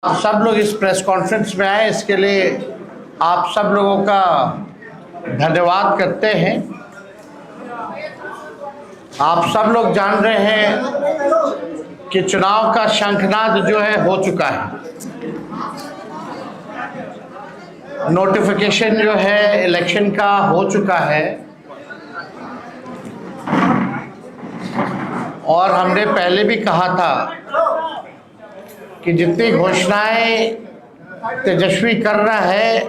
आप सब लोग इस प्रेस कॉन्फ्रेंस में आए, इसके लिए आप सब लोगों का धन्यवाद करते हैं। आप सब लोग जान रहे हैं कि चुनाव का शंखनाद जो है हो चुका है। नोटिफिकेशन जो है इलेक्शन का हो चुका है और हमने पहले भी कहा था कि जितनी घोषणाएं तेजस्वी कर रहा है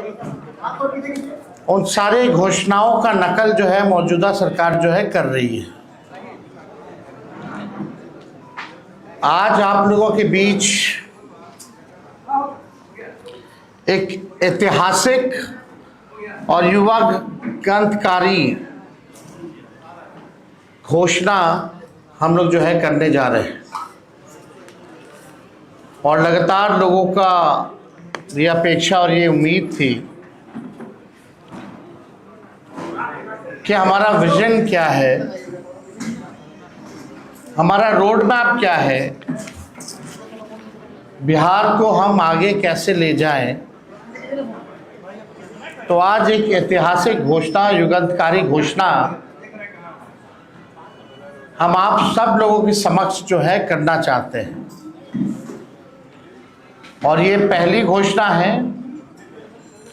उन सारी घोषणाओं का नकल जो है मौजूदा सरकार जो है कर रही है। आज आप लोगों के बीच एक ऐतिहासिक और युवा क्रांतिकारी घोषणा हम लोग जो है करने जा रहे हैं और लगातार लोगों का ये अपेक्षा और ये उम्मीद थी कि हमारा विजन क्या है, हमारा रोड मैप क्या है, बिहार को हम आगे कैसे ले जाएं। तो आज एक ऐतिहासिक घोषणा, युगांतकारी घोषणा हम आप सब लोगों के समक्ष जो है करना चाहते हैं और ये पहली घोषणा है,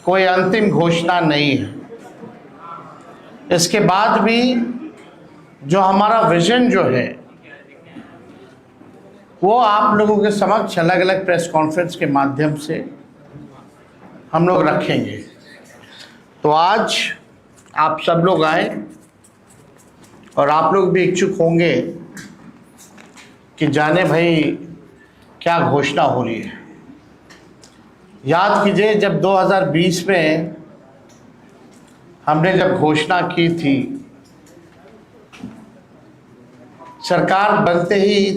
कोई अंतिम घोषणा नहीं है। इसके बाद भी जो हमारा विजन जो है वो आप लोगों के समक्ष अलग अलग प्रेस कॉन्फ्रेंस के माध्यम से हम लोग रखेंगे। तो आज आप सब लोग आए और आप लोग भी इच्छुक होंगे कि जाने भाई क्या घोषणा हो रही है। याद कीजिए जब 2020 में हमने जब घोषणा की थी, सरकार बनते ही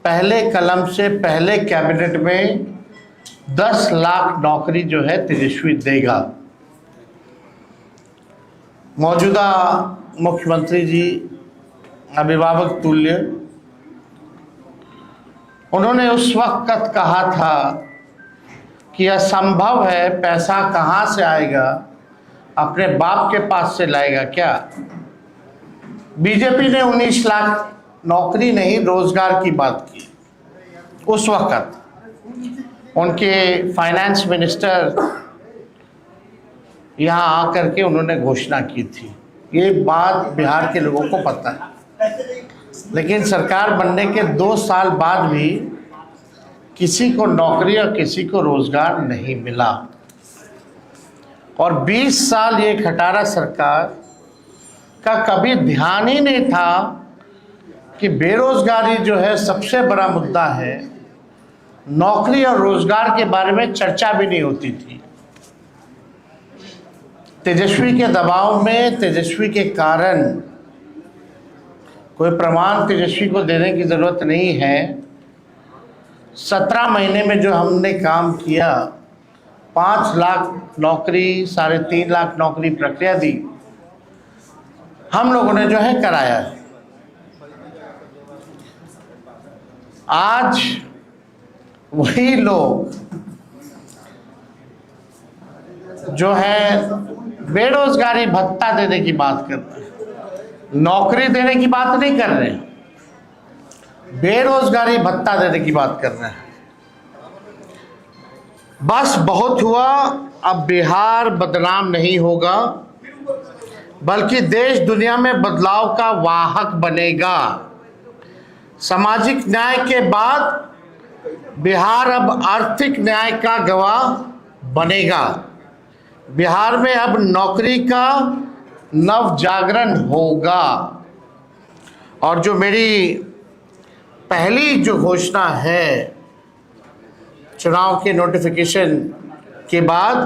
पहले कलम से पहले कैबिनेट में 10 लाख नौकरी जो है तेजस्वी देगा। मौजूदा मुख्यमंत्री जी अभिभावक तुल्य, उन्होंने उस वक्त कहा था कि असंभव है, पैसा कहाँ से आएगा, अपने बाप के पास से लाएगा क्या। बीजेपी ने 19 लाख नौकरी नहीं रोजगार की बात की। उस वक्त उनके फाइनेंस मिनिस्टर यहाँ आकर के उन्होंने घोषणा की थी। ये बात बिहार के लोगों को पता है, लेकिन सरकार बनने के 2 साल बाद भी किसी को नौकरी और किसी को रोजगार नहीं मिला और 20 साल ये खटारा सरकार का कभी ध्यान ही नहीं था कि बेरोजगारी जो है सबसे बड़ा मुद्दा है। नौकरी और रोजगार के बारे में चर्चा भी नहीं होती थी। तेजस्वी के दबाव में, तेजस्वी के कारण, कोई प्रमाण तेजस्वी को देने की जरूरत नहीं है, 17 महीने में जो हमने काम किया, 5 लाख नौकरी, 3.5 लाख नौकरी प्रक्रिया दी, हम लोगों ने जो है कराया है। आज वही लोग जो है बेरोजगारी भत्ता देने की बात कर रहे हैं, नौकरी देने की बात नहीं कर रहे हैं, बेरोजगारी भत्ता देने की बात कर रहे हैं। बस बहुत हुआ, अब बिहार बदनाम नहीं होगा बल्कि देश दुनिया में बदलाव का वाहक बनेगा। सामाजिक न्याय के बाद बिहार अब आर्थिक न्याय का गवाह बनेगा। बिहार में अब नौकरी का नव जागरण होगा और जो मेरी पहली जो घोषणा है चुनाव के नोटिफिकेशन के बाद,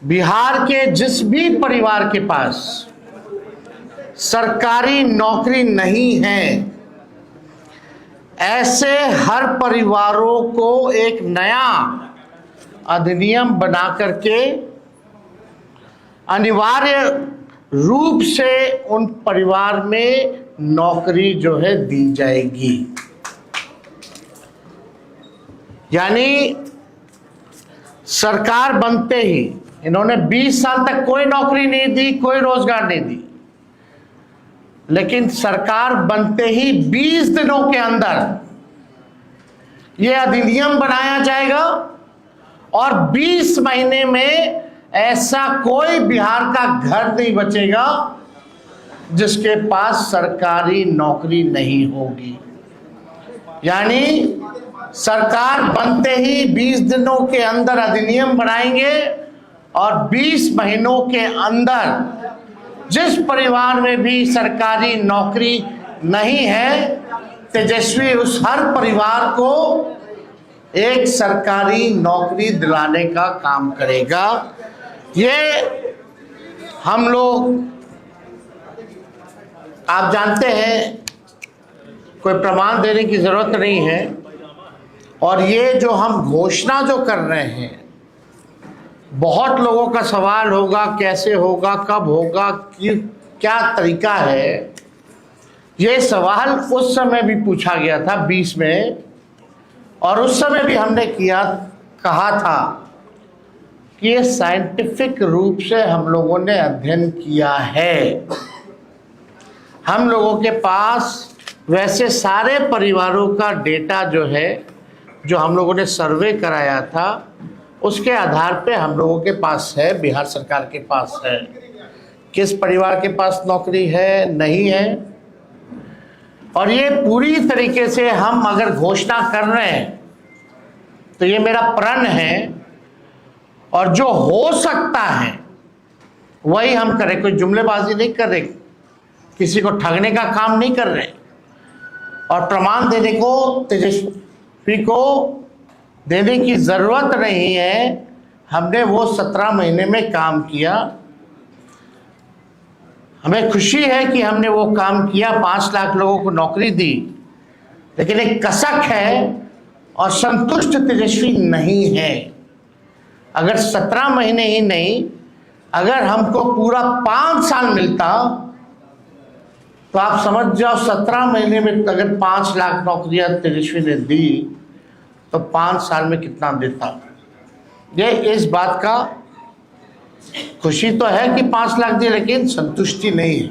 बिहार के जिस भी परिवार के पास सरकारी नौकरी नहीं है, ऐसे हर परिवारों को एक नया अधिनियम बना करके अनिवार्य रूप से उन परिवार में नौकरी जो है दी जाएगी। यानी सरकार बनते ही इन्होंने 20 साल तक कोई नौकरी नहीं दी, कोई रोजगार नहीं दी, लेकिन सरकार बनते ही 20 दिनों के अंदर यह अधिनियम बनाया जाएगा और 20 महीने में ऐसा कोई बिहार का घर नहीं बचेगा जिसके पास सरकारी नौकरी नहीं होगी। यानी सरकार बनते ही 20 दिनों के अंदर अधिनियम बनाएंगे और 20 महीनों के अंदर जिस परिवार में भी सरकारी नौकरी नहीं है, तेजस्वी उस हर परिवार को एक सरकारी नौकरी दिलाने का काम करेगा। ये हम लोग, आप जानते हैं, कोई प्रमाण देने की जरूरत नहीं है। और ये जो हम घोषणा जो कर रहे हैं, बहुत लोगों का सवाल होगा कैसे होगा, कब होगा, क्या तरीका है। ये सवाल उस समय भी पूछा गया था 20 में, और उस समय भी हमने कहा था कि ये साइंटिफिक रूप से हम लोगों ने अध्ययन किया है। हम लोगों के पास वैसे सारे परिवारों का डेटा जो है, जो हम लोगों ने सर्वे कराया था, उसके आधार पे हम लोगों के पास है, बिहार सरकार के पास है, किस परिवार के पास नौकरी है, नहीं है। और ये पूरी तरीके से हम अगर घोषणा कर रहे हैं तो ये मेरा प्रण है, और जो हो सकता है वही हम करें। कोई जुमलेबाजी नहीं कर रहे, किसी को ठगने का काम नहीं कर रहे, और प्रमाण देने को तेजस्वी को देने की जरूरत नहीं है। हमने वो 17 महीने में काम किया। हमें खुशी है कि हमने वो काम किया, 5 लाख लोगों को नौकरी दी, लेकिन एक कसक है और संतुष्ट तेजस्वी नहीं है। अगर 17 महीने ही नहीं, अगर हमको पूरा 5 साल मिलता तो आप समझ जाओ 17 महीने में अगर 5 लाख नौकरियां तेजस्वी ने दी तो 5 साल में कितना देता। ये इस बात का खुशी तो है कि 5 लाख दी, लेकिन संतुष्टि नहीं है।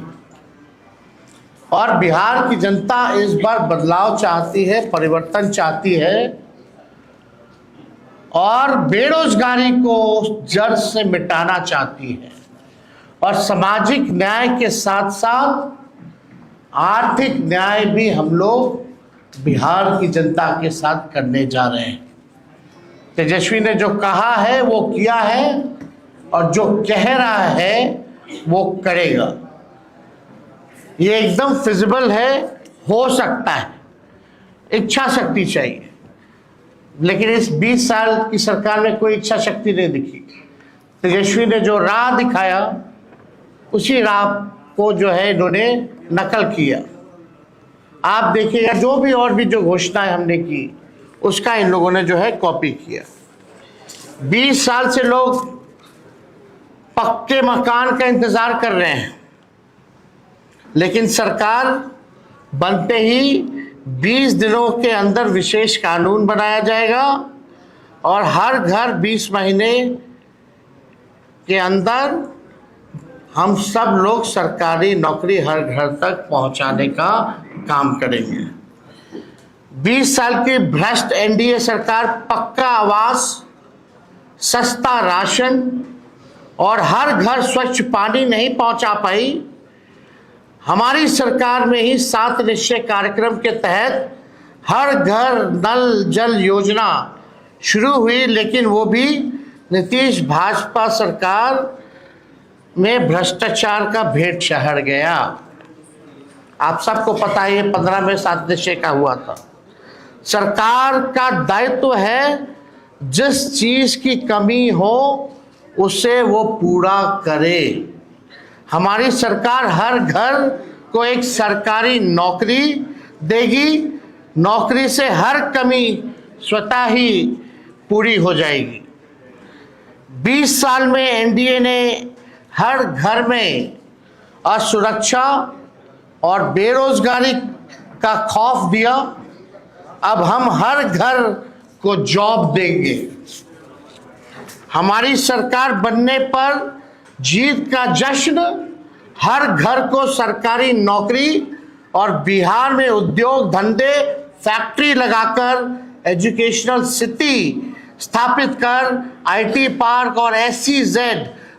और बिहार की जनता इस बार बदलाव चाहती है, परिवर्तन चाहती है, और बेरोजगारी को जड़ से मिटाना चाहती है, और सामाजिक न्याय के साथ साथ आर्थिक न्याय भी हम लोग बिहार की जनता के साथ करने जा रहे हैं। तेजस्वी ने जो कहा है वो किया है, और जो कह रहा है वो करेगा। ये एकदम फिजिबल है, हो सकता है, इच्छा शक्ति चाहिए। लेकिन इस 20 साल की सरकार में कोई इच्छा शक्ति नहीं दिखी। तेजस्वी ने जो राह दिखाया, उसी राह को जो है इन्होंने नकल किया। आप देखिएगा जो भी और भी जो घोषणाएं हमने की, उसका इन लोगों ने जो है कॉपी किया। 20 साल से लोग पक्के मकान का इंतजार कर रहे हैं, लेकिन सरकार बनते ही 20 दिनों के अंदर विशेष कानून बनाया जाएगा, और हर घर 20 महीने के अंदर हम सब लोग सरकारी नौकरी हर घर तक पहुंचाने का काम करेंगे। 20 साल की भ्रष्ट एनडीए सरकार पक्का आवास, सस्ता राशन और हर घर स्वच्छ पानी नहीं पहुंचा पाई। हमारी सरकार में ही 7 निश्चय कार्यक्रम के तहत हर घर नल जल योजना शुरू हुई, लेकिन वो भी नीतीश भाजपा सरकार में भ्रष्टाचार का भेंट चढ़ गया। आप सबको पता है, ये 15 में 7 निश्चय का हुआ था। सरकार का दायित्व है जिस चीज की कमी हो उसे वो पूरा करे। हमारी सरकार हर घर को एक सरकारी नौकरी देगी, नौकरी से हर कमी स्वतः ही पूरी हो जाएगी। 20 साल में एनडीए ने हर घर में असुरक्षा और बेरोजगारी का खौफ दिया। अब हम हर घर को जॉब देंगे। हमारी सरकार बनने पर जीत का जश्न, हर घर को सरकारी नौकरी और बिहार में उद्योग धंधे फैक्ट्री लगाकर एजुकेशनल सिटी स्थापित कर आईटी पार्क और SEZ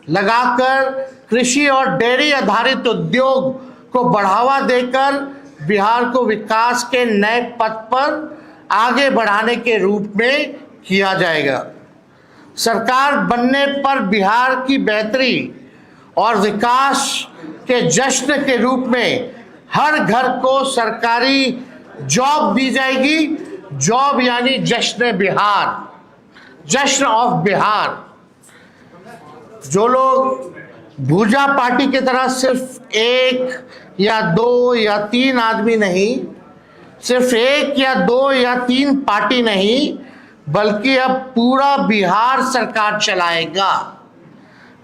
लगाकर कृषि और डेयरी आधारित उद्योग को बढ़ावा देकर बिहार को विकास के नए पथ पर आगे बढ़ाने के रूप में किया जाएगा। सरकार बनने पर बिहार की बेहतरी और विकास के जश्न के रूप में हर घर को सरकारी जॉब दी जाएगी। जॉब यानी जश्न बिहार, जश्न ऑफ बिहार। जो लोग भूजा पार्टी की तरह सिर्फ 1 या 2 या 3 आदमी नहीं, सिर्फ 1 या 2 या 3 पार्टी नहीं, बल्कि अब पूरा बिहार सरकार चलाएगा।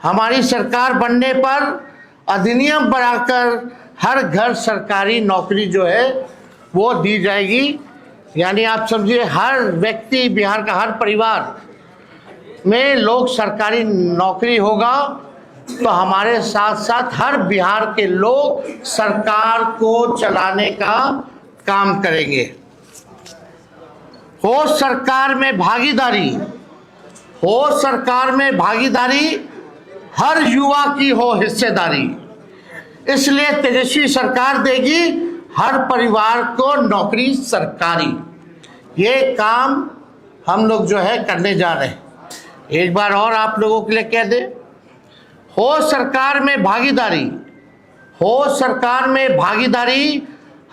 हमारी सरकार बनने पर अधिनियम बनाकर हर घर सरकारी नौकरी जो है वो दी जाएगी। यानी आप समझिए हर व्यक्ति, बिहार का हर परिवार में लोग सरकारी नौकरी होगा, तो हमारे साथ साथ हर बिहार के लोग सरकार को चलाने का काम करेंगे। हो सरकार में भागीदारी, हो सरकार में भागीदारी, हर युवा की हो हिस्सेदारी। इसलिए तेजस्वी सरकार देगी हर परिवार को नौकरी सरकारी। ये काम हम लोग जो है करने जा रहे हैं। एक बार और आप लोगों के लिए कह दे, हो सरकार में भागीदारी, हो सरकार में भागीदारी,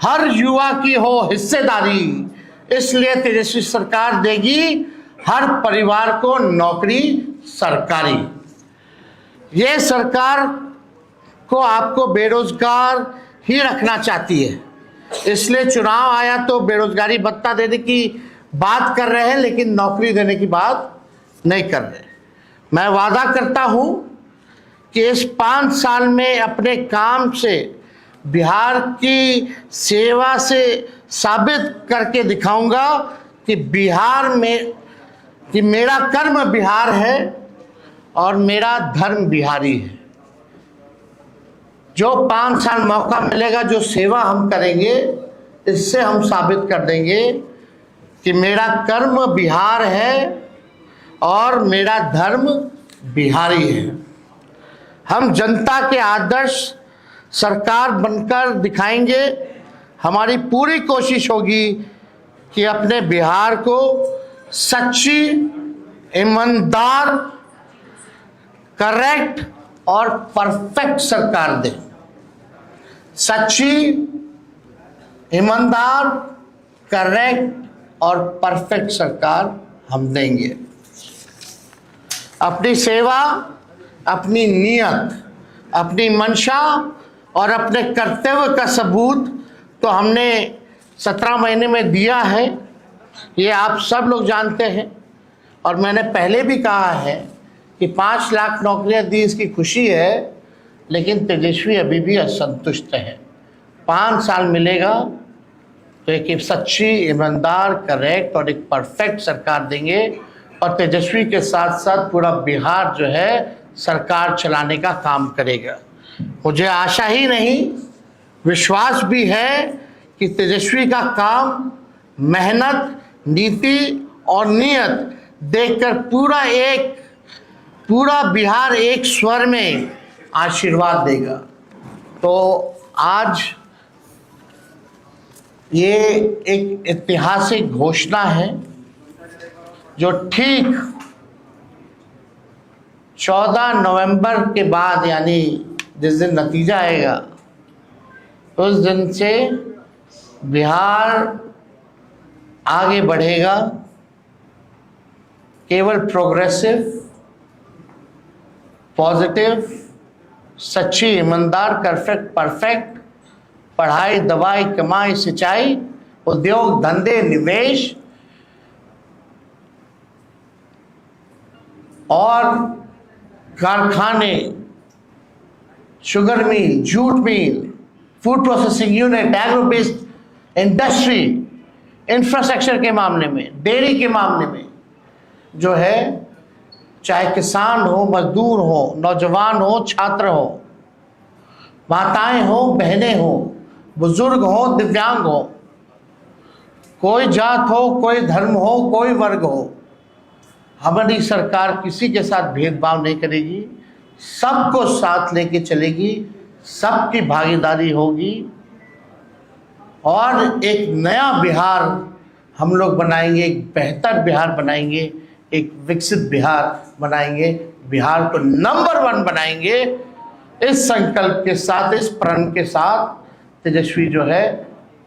हर युवा की हो हिस्सेदारी। इसलिए तेजस्वी सरकार देगी हर परिवार को नौकरी सरकारी। ये सरकार को आपको बेरोजगार ही रखना चाहती है, इसलिए चुनाव आया तो बेरोजगारी भत्ता देने की बात कर रहे हैं, लेकिन नौकरी देने की बात नहीं कर रहे। मैं वादा करता हूं कि इस 5 साल में अपने काम से, बिहार की सेवा से साबित करके दिखाऊंगा कि बिहार में, कि मेरा कर्म बिहार है और मेरा धर्म बिहारी है। जो 5 साल मौका मिलेगा, जो सेवा हम करेंगे, इससे हम साबित कर देंगे कि मेरा कर्म बिहार है और मेरा धर्म बिहारी है। हम जनता के आदर्श सरकार बनकर दिखाएंगे। हमारी पूरी कोशिश होगी कि अपने बिहार को सच्ची, ईमानदार, करेक्ट और परफेक्ट सरकार दें। सच्ची, ईमानदार, करेक्ट और परफेक्ट सरकार हम देंगे। अपनी सेवा, अपनी नियत, अपनी मंशा और अपने कर्तव्य का सबूत तो हमने 17 महीने में दिया है, ये आप सब लोग जानते हैं। और मैंने पहले भी कहा है कि 5 लाख नौकरियां दी, इसकी खुशी है, लेकिन तेजस्वी अभी भी असंतुष्ट है। 5 साल मिलेगा तो एक सच्ची, ईमानदार, करेक्ट और एक परफेक्ट सरकार देंगे। और तेजस्वी के साथ साथ पूरा बिहार जो है सरकार चलाने का काम करेगा। मुझे आशा ही नहीं, विश्वास भी है कि तेजस्वी का काम, मेहनत, नीति और नियत देखकर पूरा बिहार एक स्वर में आशीर्वाद देगा। तो आज ये एक ऐतिहासिक घोषणा है जो ठीक 14 नवंबर के बाद, यानी जिस दिन नतीजा आएगा उस दिन से बिहार आगे बढ़ेगा। केवल प्रोग्रेसिव, पॉजिटिव, सच्ची, ईमानदार, परफेक्ट, पढ़ाई, दवाई, कमाई, सिंचाई, उद्योग, धंधे, निवेश और कारखाने, sugar mill, jute mill, food processing unit, agro based industry, infrastructure के मामले में, डेयरी के मामले में जो है, चाहे किसान हो, मजदूर हो, नौजवान हो, छात्र हो, माताएं हो, बहनें हो, बुजुर्ग हो, दिव्यांग हो, कोई जात हो, कोई धर्म हो, कोई वर्ग हो, हमारी सरकार किसी के साथ भेदभाव नहीं करेगी, सबको साथ लेके चलेगी, सबकी भागीदारी होगी और एक नया बिहार हम लोग बनाएंगे, एक बेहतर बिहार बनाएंगे, एक विकसित बिहार बनाएंगे, बिहार को नंबर 1 बनाएंगे। इस संकल्प के साथ, इस प्रण के साथ तेजस्वी जो है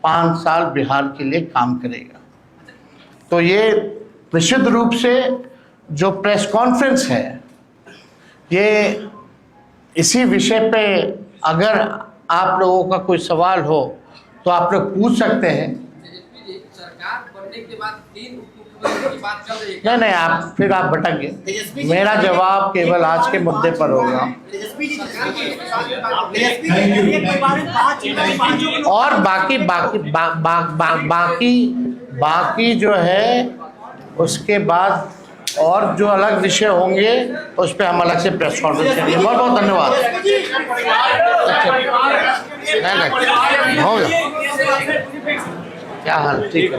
5 साल बिहार के लिए काम करेगा। तो ये निश्चित रूप से जो प्रेस कॉन्फ्रेंस है, ये इसी विषय पे अगर आप लोगों का कोई सवाल हो तो आप लोग पूछ सकते हैं। सरकार बनने के बाद 3 उपमुख्यमंत्री की बात चल रही है। नहीं, आप फिर आप भटक गए। मेरा जवाब केवल आज के मुद्दे पर होगा और बाकी जो है उसके बाद और जो अलग विषय होंगे उस पर हम अलग से प्रेस कॉन्फ्रेंस करेंगे। बहुत बहुत धन्यवाद। नहीं हो गया, क्या हाल? ठीक है।